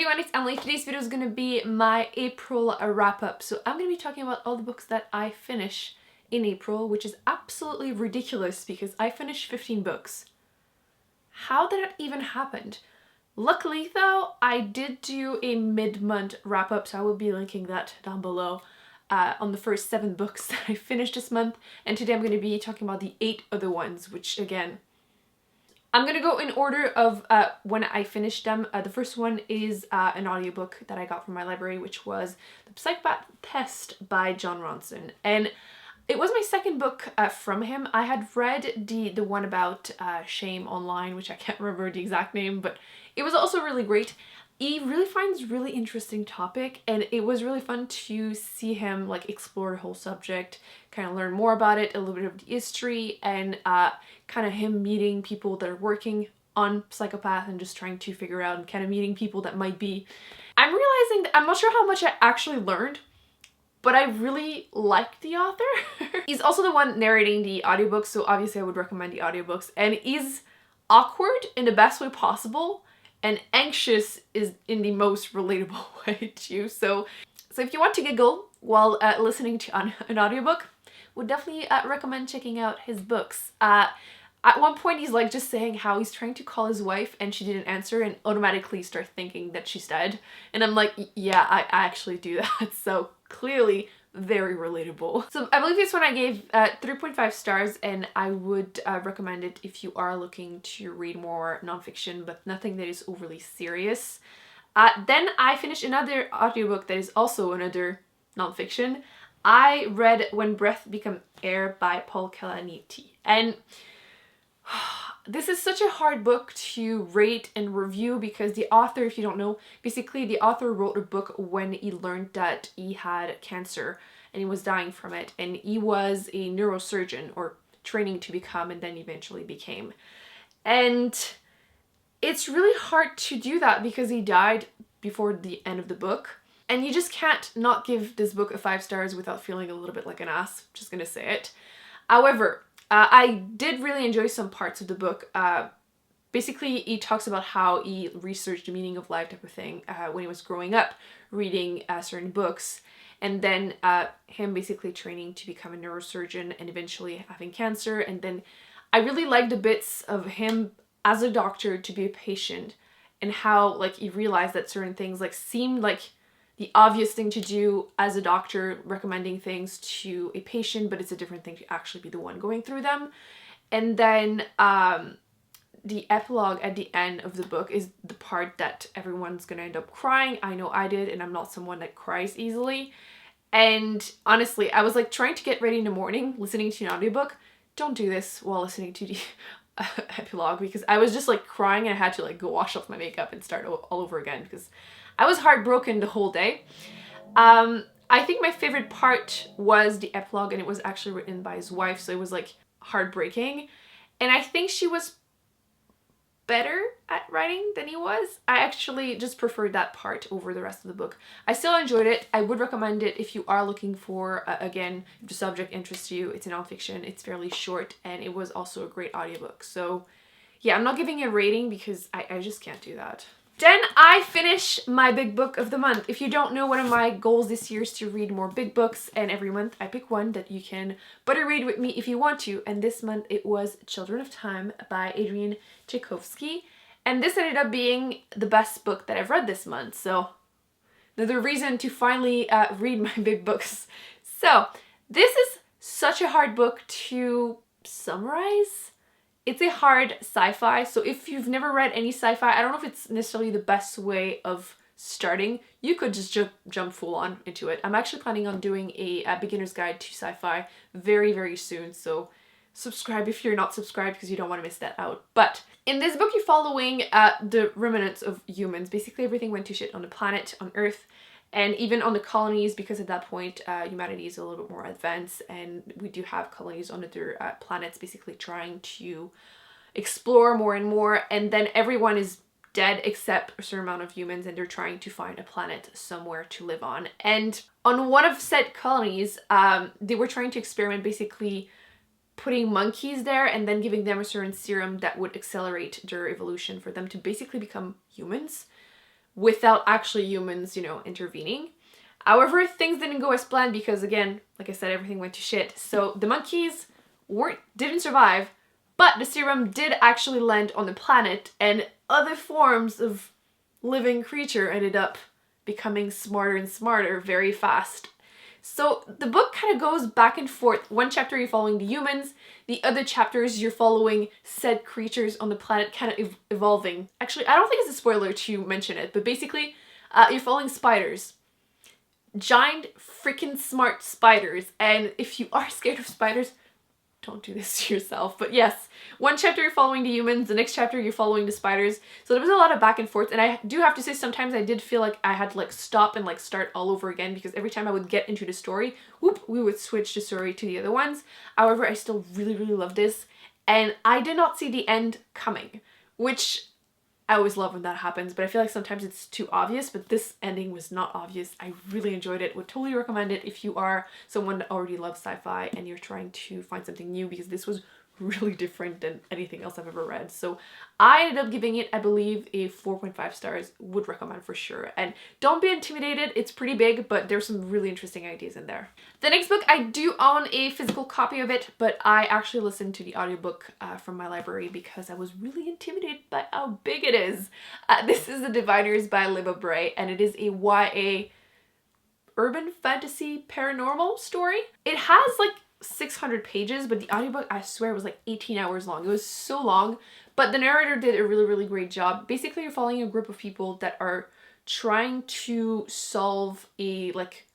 everyone, it's Emily. Today's video is going to be my April wrap-up. So I'm going to be talking about all the books that I finish in April, which is absolutely ridiculous because I finished 15 books. How did it even happen? Luckily though, I did do a mid-month wrap-up, so I will be linking that down below on the first 7 books that I finished this month. And today I'm going to be talking about the 8 other ones, which again, I'm gonna go in order of when I finished them. The first one is an audiobook that I got from my library, which was The Psychopath Test by Jon Ronson. And it was my second book from him. I had read the one about shame online, which I can't remember the exact name, but it was also really great. He really finds really interesting topic, and it was really fun to see him like explore the whole subject, kind of learn more about it, a little bit of the history, and kind of him meeting people that are working on Psychopath and just trying to figure out and kind of meeting people that might be. I'm realizing that I'm not sure how much I actually learned, but I really liked the author. He's also the one narrating the audiobooks, so obviously I would recommend the audiobooks, and he's awkward in the best way possible. And anxious is in the most relatable way too. So if you want to giggle while listening to an audiobook, would definitely recommend checking out his books. At one point he's like just saying how he's trying to call his wife and she didn't answer and automatically start thinking that she's dead. And I'm like, yeah, I actually do that. So clearly very relatable. So I believe this one I gave 3.5 stars, and I would recommend it if you are looking to read more nonfiction, but nothing that is overly serious. Then I finished another audiobook that is also another nonfiction. I read When Breath Become Air by Paul Kalanithi, and this is such a hard book to rate and review because the author, if you don't know, basically the author wrote a book when he learned that he had cancer and he was dying from it, and he was a neurosurgeon, or training to become, and then eventually became. And it's really hard to do that because he died before the end of the book, and you just can't not give this book a 5 stars without feeling a little bit like an ass, just gonna say it. However, I did really enjoy some parts of the book. Basically, he talks about how he researched the meaning of life type of thing when he was growing up, reading certain books, and then him basically training to become a neurosurgeon and eventually having cancer. And then I really liked the bits of him as a doctor to be a patient, and how like he realized that certain things like seemed like the obvious thing to do as a doctor, recommending things to a patient, but it's a different thing to actually be the one going through them. And then the epilogue at the end of the book is the part that everyone's gonna end up crying. I know I did, and I'm not someone that cries easily. And honestly, I was like trying to get ready in the morning, listening to an audiobook. Don't do this while listening to the epilogue, because I was just like crying and I had to like go wash off my makeup and start all over again because I was heartbroken the whole day. I think my favorite part was the epilogue, and it was actually written by his wife, so it was like heartbreaking. And I think she was better at writing than he was. I actually just preferred that part over the rest of the book. I still enjoyed it. I would recommend it if you are looking for, again, if the subject interests you. It's a nonfiction, it's fairly short, and it was also a great audiobook. So yeah, I'm not giving it a rating because I just can't do that. Then I finish my big book of the month. If you don't know, one of my goals this year is to read more big books, and every month I pick one that you can buddy read with me if you want to. And this month it was Children of Time by Adrian Tchaikovsky. And this ended up being the best book that I've read this month. So another reason to finally read my big books. So this is such a hard book to summarize. It's a hard sci-fi, so if you've never read any sci-fi, I don't know if it's necessarily the best way of starting. You could just jump full on into it. I'm actually planning on doing a beginner's guide to sci-fi very, very soon, so subscribe if you're not subscribed because you don't want to miss that out. But in this book, you're following the remnants of humans. Basically, everything went to shit on the planet, on Earth, and even on the colonies, because at that point humanity is a little bit more advanced, and we do have colonies on other planets basically trying to explore more and more, and then everyone is dead except a certain amount of humans, and they're trying to find a planet somewhere to live on. And on one of said colonies, they were trying to experiment, basically putting monkeys there and then giving them a certain serum that would accelerate their evolution for them to basically become humans, without actually humans, you know, intervening. However, things didn't go as planned because, again, like I said, everything went to shit. So the monkeys didn't survive, but the serum did actually land on the planet, and other forms of living creature ended up becoming smarter and smarter very fast. So the book kind of goes back and forth. One chapter you're following the humans, the other chapters you're following said creatures on the planet kind of evolving. Actually, I don't think it's a spoiler to mention it, but basically you're following spiders. Giant freaking smart spiders, and if you are scared of spiders, don't do this to yourself. But yes, one chapter you're following the humans, the next chapter you're following the spiders. So there was a lot of back and forth, and I do have to say sometimes I did feel like I had to like stop and like start all over again, because every time I would get into the story, whoop, we would switch the story to the other ones. However, I still really, really love this, and I did not see the end coming, which I always love when that happens, but I feel like sometimes it's too obvious, but this ending was not obvious. I really enjoyed it. Would totally recommend it if you are someone that already loves sci-fi and you're trying to find something new, because this was really different than anything else I've ever read. So I ended up giving it, I believe, a 4.5 stars. Would recommend for sure. And don't be intimidated. It's pretty big, but there's some really interesting ideas in there. The next book, I do own a physical copy of it, but I actually listened to the audiobook from my library because I was really intimidated by how big it is. This is The Dividers by Libba Bray, and it is a YA urban fantasy paranormal story. It has like 600 pages, but the audiobook, I swear, was like 18 hours long. It was so long, but the narrator did a really, really great job. Basically, you're following a group of people that are trying to solve a like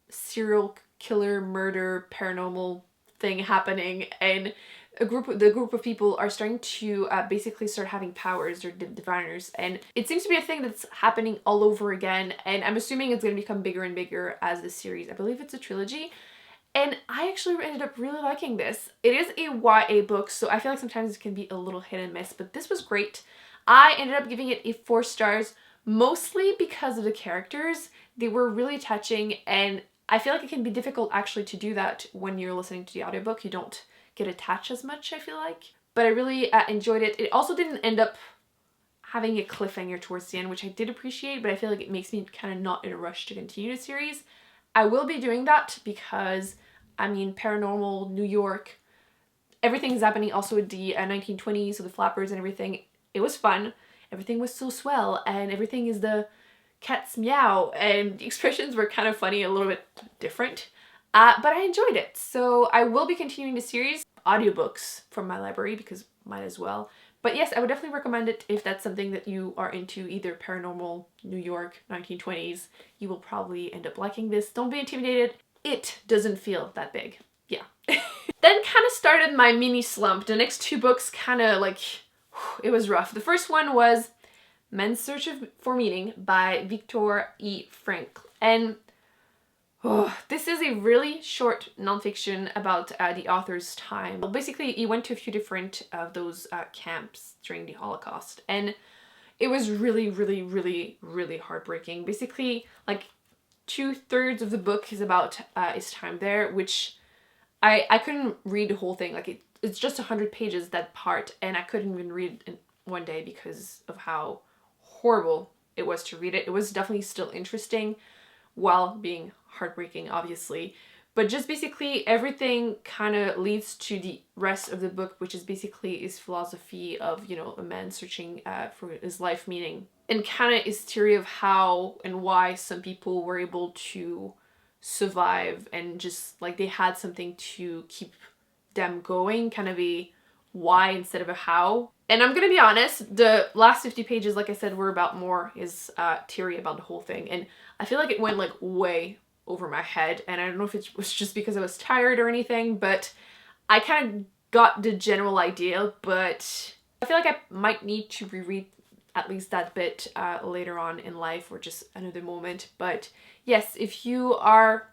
serial killer murder paranormal thing happening, and the group of people are starting to basically start having powers. They're diviners, and it seems to be a thing that's happening all over again, and I'm assuming it's going to become bigger and bigger as the series. I believe it's a trilogy. And I actually ended up really liking this. It is a YA book, so I feel like sometimes it can be a little hit and miss, but this was great. I ended up giving it a 4 stars, mostly because of the characters. They were really touching, and I feel like it can be difficult actually to do that when you're listening to the audiobook. You don't get attached as much, I feel like. But I really enjoyed it. It also didn't end up having a cliffhanger towards the end, which I did appreciate, but I feel like it makes me kind of not in a rush to continue the series. I will be doing that because, I mean, paranormal, New York, everything's happening also with the 1920s, so the flappers and everything. It was fun. Everything was so swell, and everything is the cat's meow, and the expressions were kind of funny, a little bit different. But I enjoyed it, so I will be continuing the series. Audiobooks from my library, because might as well. But yes, I would definitely recommend it if that's something that you are into, either paranormal, New York, 1920s. You will probably end up liking this. Don't be intimidated. It doesn't feel that big. Yeah. Then kind of started my mini slump. The next 2 books kind of like, it was rough. The first one was Men's Search for Meaning by Viktor E. Frankl. And this is a really short nonfiction about the author's time. Well, basically, he went to a few different of those camps during the Holocaust, and it was really, really, really, really heartbreaking. Basically, like 2/3 of the book is about his time there, which I couldn't read the whole thing. Like it's just 100 pages, that part, and I couldn't even read it in one day because of how horrible it was to read it. It was definitely still interesting while being heartbreaking, obviously, but just basically everything kind of leads to the rest of the book, which is basically his philosophy of, you know, a man searching for his life meaning, and kind of his theory of how and why some people were able to survive, and just like they had something to keep them going, kind of a why instead of a how. And I'm gonna be honest, the last 50 pages, like I said, were about more his theory about the whole thing, and I feel like it went like way over my head, and I don't know if it was just because I was tired or anything, but I kind of got the general idea, but I feel like I might need to reread at least that bit later on in life, or just another moment. But yes, if you are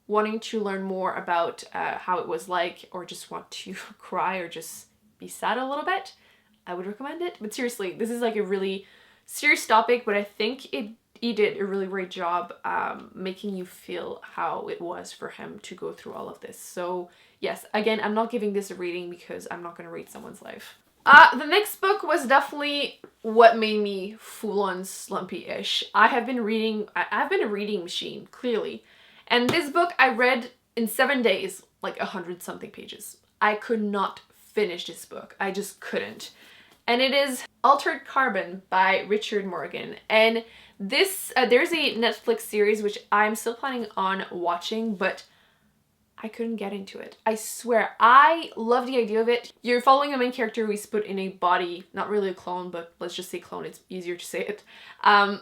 wanting to learn more about how it was like, or just want to cry or just be sad a little bit, I would recommend it. But seriously, this is like a really serious topic, but I think he did a really great job making you feel how it was for him to go through all of this. So yes, again, I'm not giving this a rating because I'm not going to rate someone's life. The next book was definitely what made me full-on slumpy-ish. I've been a reading machine, clearly. And this book I read in 7 days, like 100 something pages. I could not finish this book. I just couldn't. And it is Altered Carbon by Richard Morgan. And this, there's a Netflix series which I'm still planning on watching, but I couldn't get into it. I swear, I love the idea of it. You're following a main character who is put in a body, not really a clone, but let's just say clone, it's easier to say it. And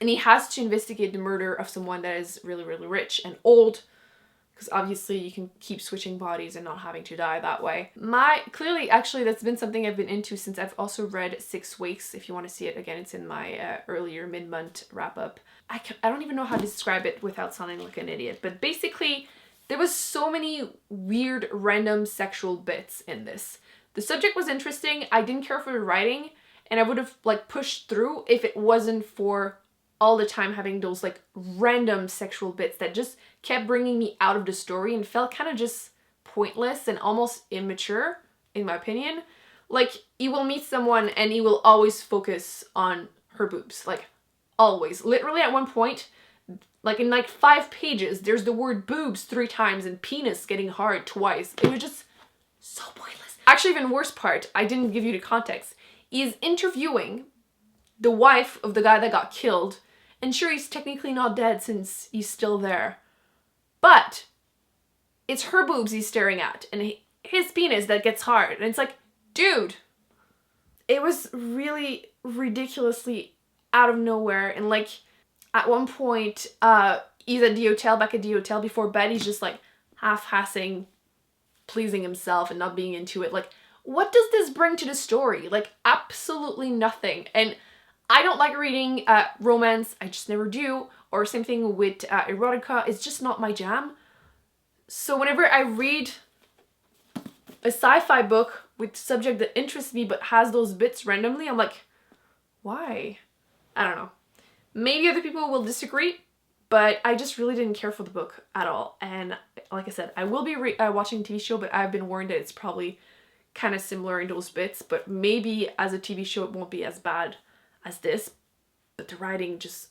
he has to investigate the murder of someone that is really, really rich and old, because obviously you can keep switching bodies and not having to die that way. Clearly, actually, that's been something I've been into since I've also read 6 Weeks. If you want to see it again, it's in my earlier mid-month wrap-up. I don't even know how to describe it without sounding like an idiot, but basically, there was so many weird, random sexual bits in this. The subject was interesting, I didn't care for the writing, and I would have like pushed through if it wasn't for all the time having those like random sexual bits that just kept bringing me out of the story and felt kind of just pointless and almost immature, in my opinion. Like, you will meet someone and you will always focus on her boobs, like always. Literally at one point, like in like 5 pages, there's the word boobs 3 times and penis getting hard twice. It was just so pointless. Actually, even worse part, I didn't give you the context, is interviewing the wife of the guy that got killed, and sure, he's technically not dead since he's still there, but it's her boobs he's staring at and his penis that gets hard, and it's like, dude, it was really ridiculously out of nowhere. And like, at one point, he's at the hotel, back at the hotel before bed, he's just like half-assing pleasing himself and not being into it. Like, what does this bring to the story? Like, absolutely nothing. And I don't like reading romance, I just never do, or same thing with erotica, it's just not my jam. So whenever I read a sci-fi book with subject that interests me but has those bits randomly, I'm like, why? I don't know. Maybe other people will disagree, but I just really didn't care for the book at all. And like I said, I will be watching a TV show, but I've been warned that it's probably kind of similar in those bits, but maybe as a TV show it won't be as bad as this. But the writing just,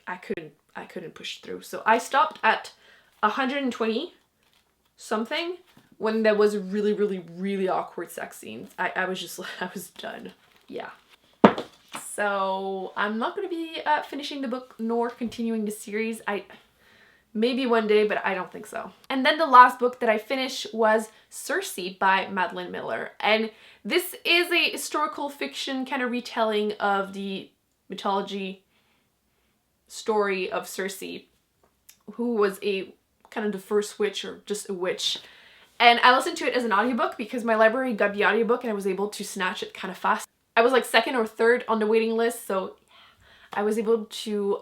I couldn't push through. So I stopped at 120 something when there was really, really, really awkward sex scenes. I was just, I was done. Yeah. So I'm not going to be finishing the book nor continuing the series. Maybe one day, but I don't think so. And then the last book that I finished was Cersei by Madeline Miller. And this is a historical fiction kind of retelling of the mythology story of Cersei, who was a kind of the first witch, or just a witch. And I listened to it as an audiobook because my library got the audiobook and I was able to snatch it kind of fast. I was like 2nd or 3rd on the waiting list, so I was able to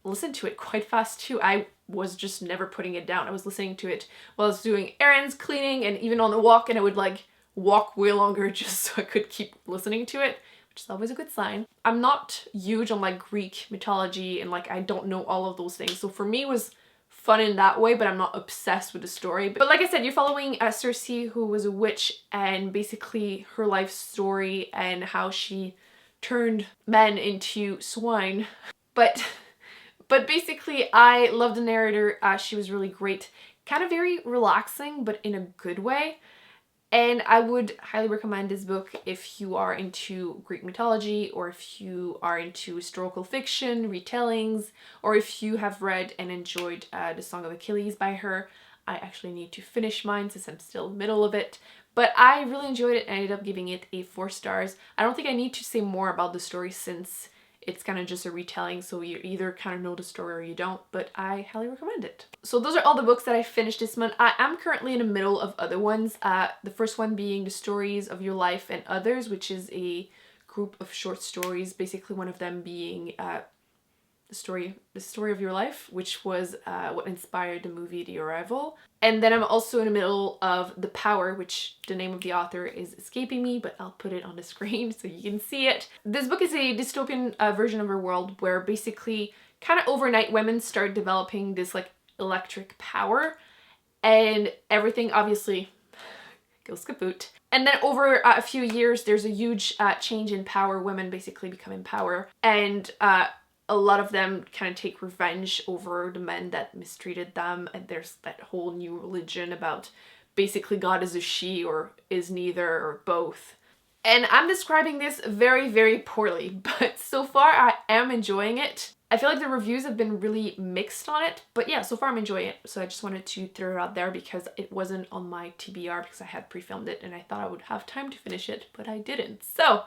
listen to it quite fast too. I was just never putting it down. I was listening to it while I was doing errands, cleaning, and even on the walk, and I would like walk way longer just so I could keep listening to it, which is always a good sign. I'm not huge on like Greek mythology and like I don't know all of those things, so for me it was fun in that way, but I'm not obsessed with the story. But like I said, you're following Cersei, who was a witch, and basically her life story and how she turned men into swine. But basically, I love the narrator. She was really great. Kind of very relaxing, but in a good way. And I would highly recommend this book if you are into Greek mythology, or if you are into historical fiction, retellings, or if you have read and enjoyed The Song of Achilles by her. I actually need to finish mine since I'm still in the middle of it. But I really enjoyed it and I ended up giving it a 4 stars. I don't think I need to say more about the story since it's kind of just a retelling, so you either kind of know the story or you don't, but I highly recommend it. So those are all the books that I finished this month. I am currently in the middle of other ones. The first one being The Stories of Your Life and Others, which is a group of short stories, basically one of them being the story of your life, which was what inspired the movie The Arrival. And then I'm also in the middle of The Power, which the name of the author is escaping me, but I'll put it on the screen so you can see it. This book is a dystopian version of our world where basically kind of overnight women start developing this like electric power, and everything obviously goes kaput. And then over a few years, there's a huge change in power. Women basically become in power. And a lot of them kind of take revenge over the men that mistreated them. And there's that whole new religion about basically God is a she or is neither or both. And I'm describing this very, very poorly, but so far I am enjoying it. I feel like the reviews have been really mixed on it, but yeah, so far I'm enjoying it. So I just wanted to throw it out there because it wasn't on my TBR because I had pre-filmed it and I thought I would have time to finish it, but I didn't. So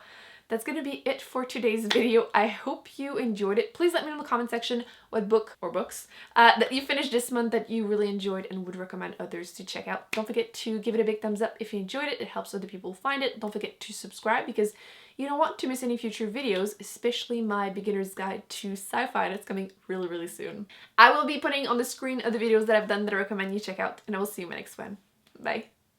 that's gonna be it for today's video. I hope you enjoyed it. Please let me know in the comment section what book or books that you finished this month that you really enjoyed and would recommend others to check out. Don't forget to give it a big thumbs up if you enjoyed it. It helps other people find it. Don't forget to subscribe because you don't want to miss any future videos, especially my beginner's guide to sci-fi that's coming really, really soon. I will be putting on the screen other videos that I've done that I recommend you check out, and I will see you in my next one. Bye.